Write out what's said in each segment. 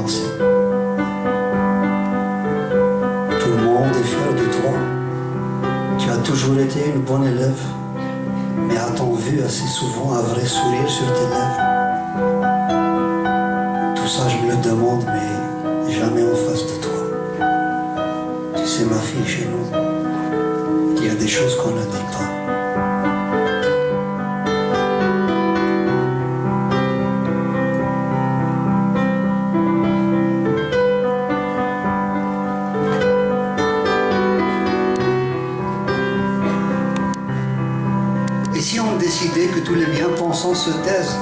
danser. Tout le monde est fier de toi. Tu as toujours été une bonne élève, mais a-t-on vu assez souvent un vrai sourire sur tes lèvres? Tout ça, je me le demande, mais jamais en face de toi. Tu sais, ma fille, chez nous, il y a des choses qu'on ne dit pas. Et si on décidait que tous les bien-pensants se taisent,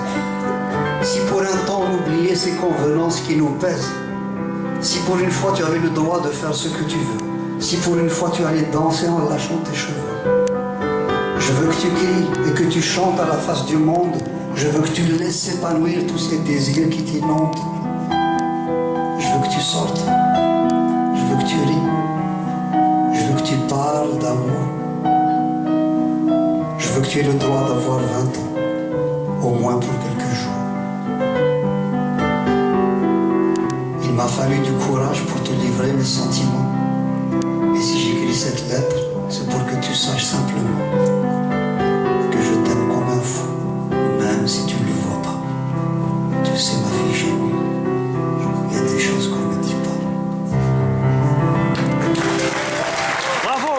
si pour un temps on oubliait ces convenances qui nous pèsent, si pour une fois tu avais le droit de faire ce que tu veux, si pour une fois tu allais danser en lâchant tes cheveux, je veux que tu cries et que tu chantes à la face du monde, je veux que tu laisses s'épanouir tous ces désirs qui t'inondent. Je veux que tu sortes, je veux que tu ris, je veux que tu parles d'amour. Je veux que tu aies le droit d'avoir 20 ans, au moins pour quelques jours. Il m'a fallu du courage pour te livrer mes sentiments. Et si j'écris cette lettre, c'est pour que tu saches simplement que je t'aime comme un fou, même si tu ne le vois pas. Tu sais, ma fille, chez nous, il y a des choses qu'on ne dit pas. Bravo!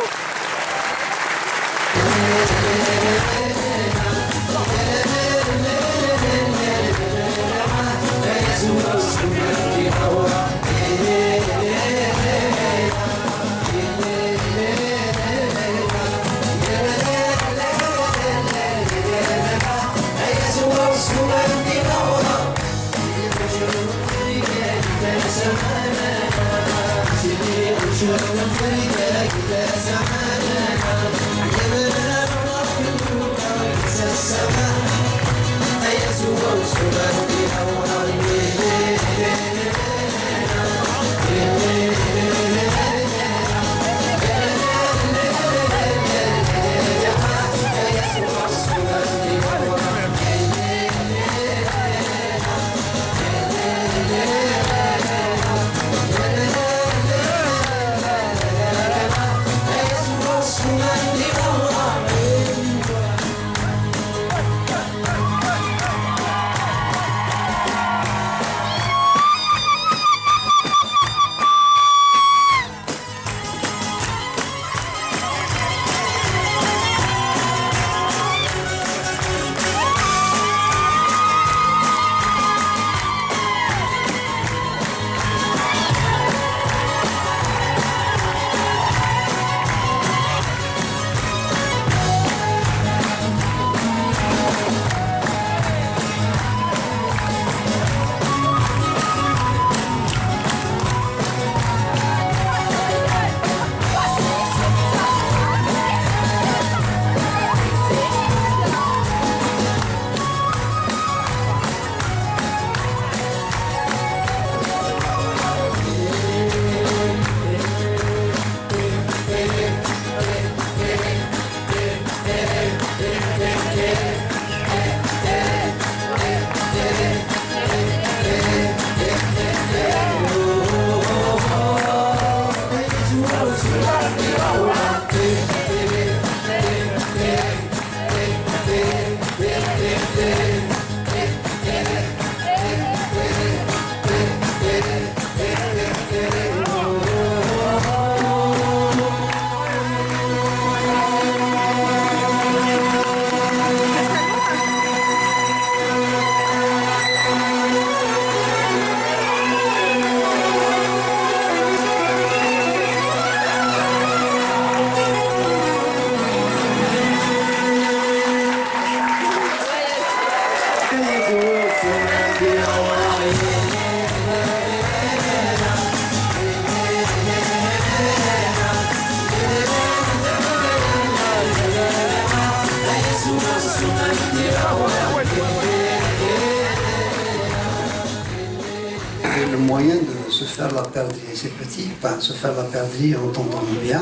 Le moyen de se faire la perdrix, c'est petit, enfin se faire la perdrix en t'entendant bien,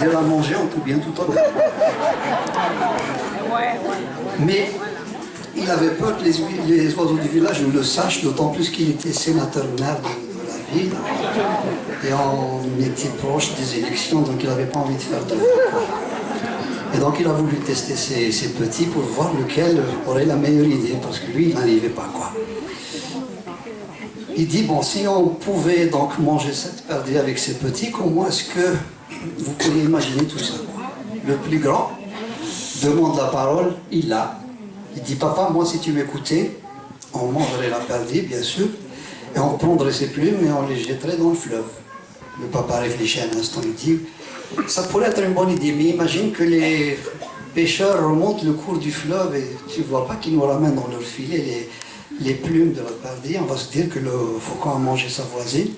de la manger en tout bien tout honneur. Mais il avait peur que les oiseaux du village le sachent, d'autant plus qu'il était sénateur maire de la ville. Et on était proche des élections, donc il n'avait pas envie de faire de... Et donc il a voulu tester ses petits pour voir lequel aurait la meilleure idée, parce que lui, il n'arrivait pas, quoi. Il dit, bon, si on pouvait donc manger cette perdrix avec ses petits, comment est-ce que vous pourriez imaginer tout ça, quoi? Le plus grand demande la parole, il l'a. Il dit, papa, moi, si tu m'écoutais, on mangerait la perdrix, bien sûr, et on prendrait ses plumes et on les jetterait dans le fleuve. Le papa réfléchit un instant, il dit, ça pourrait être une bonne idée, mais imagine que les pêcheurs remontent le cours du fleuve et tu ne vois pas qu'ils nous ramènent dans leur filet les plumes de la perdrix. On va se dire que le faucon a mangé sa voisine.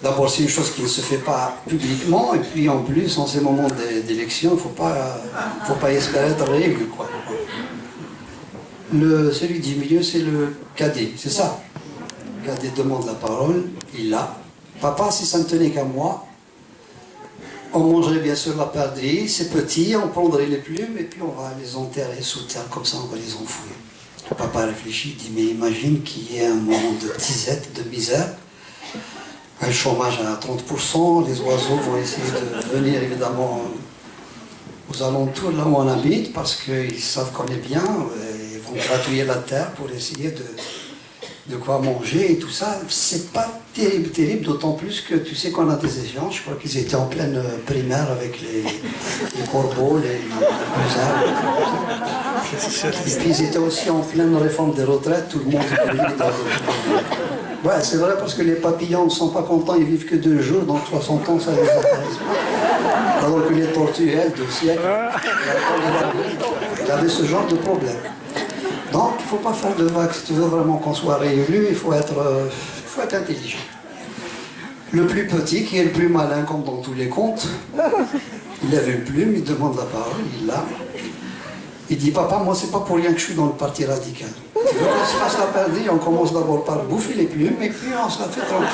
D'abord, c'est une chose qui ne se fait pas publiquement, et puis en plus, en ces moments d'élection, il ne faut pas espérer être réélu, quoi. Celui du milieu, c'est le cadet, c'est ça. Le cadet demande la parole, il l'a. Papa, si ça ne tenait qu'à moi, on mangerait bien sûr la perdrix, c'est petit, on prendrait les plumes et puis on va les enterrer sous terre, comme ça on va les enfouir. Le papa réfléchit, il dit, mais imagine qu'il y ait un moment de disette, de misère, un chômage à 30%, les oiseaux vont essayer de venir évidemment aux alentours là où on habite, parce qu'ils savent qu'on est bien, ils vont gratouiller la terre pour essayer de quoi manger et tout ça. C'est pas terrible, d'autant plus que tu sais qu'on a des échéances. Je crois qu'ils étaient en pleine primaire avec les corbeaux, les busards. Et puis ils étaient aussi en pleine réforme des retraites, tout le monde est pris dans le... Ouais, c'est vrai, parce que les papillons ne sont pas contents, ils vivent que 2 jours, donc 60 ans, ça ne les intéresse pas. Alors que les tortues, elles, 2 siècles, il y avait ce genre de problème. Donc, il ne faut pas faire de vagues. Si tu veux vraiment qu'on soit réélu, il faut être intelligent. Le plus petit, qui est le plus malin, comme dans tous les contes, il lève une plume, il demande la parole, il l'a. Il dit, papa, moi, c'est pas pour rien que je suis dans le parti radical. Tu veux qu'on se fasse la perdrix, on commence d'abord par bouffer les plumes, et puis on se la fait tranquille.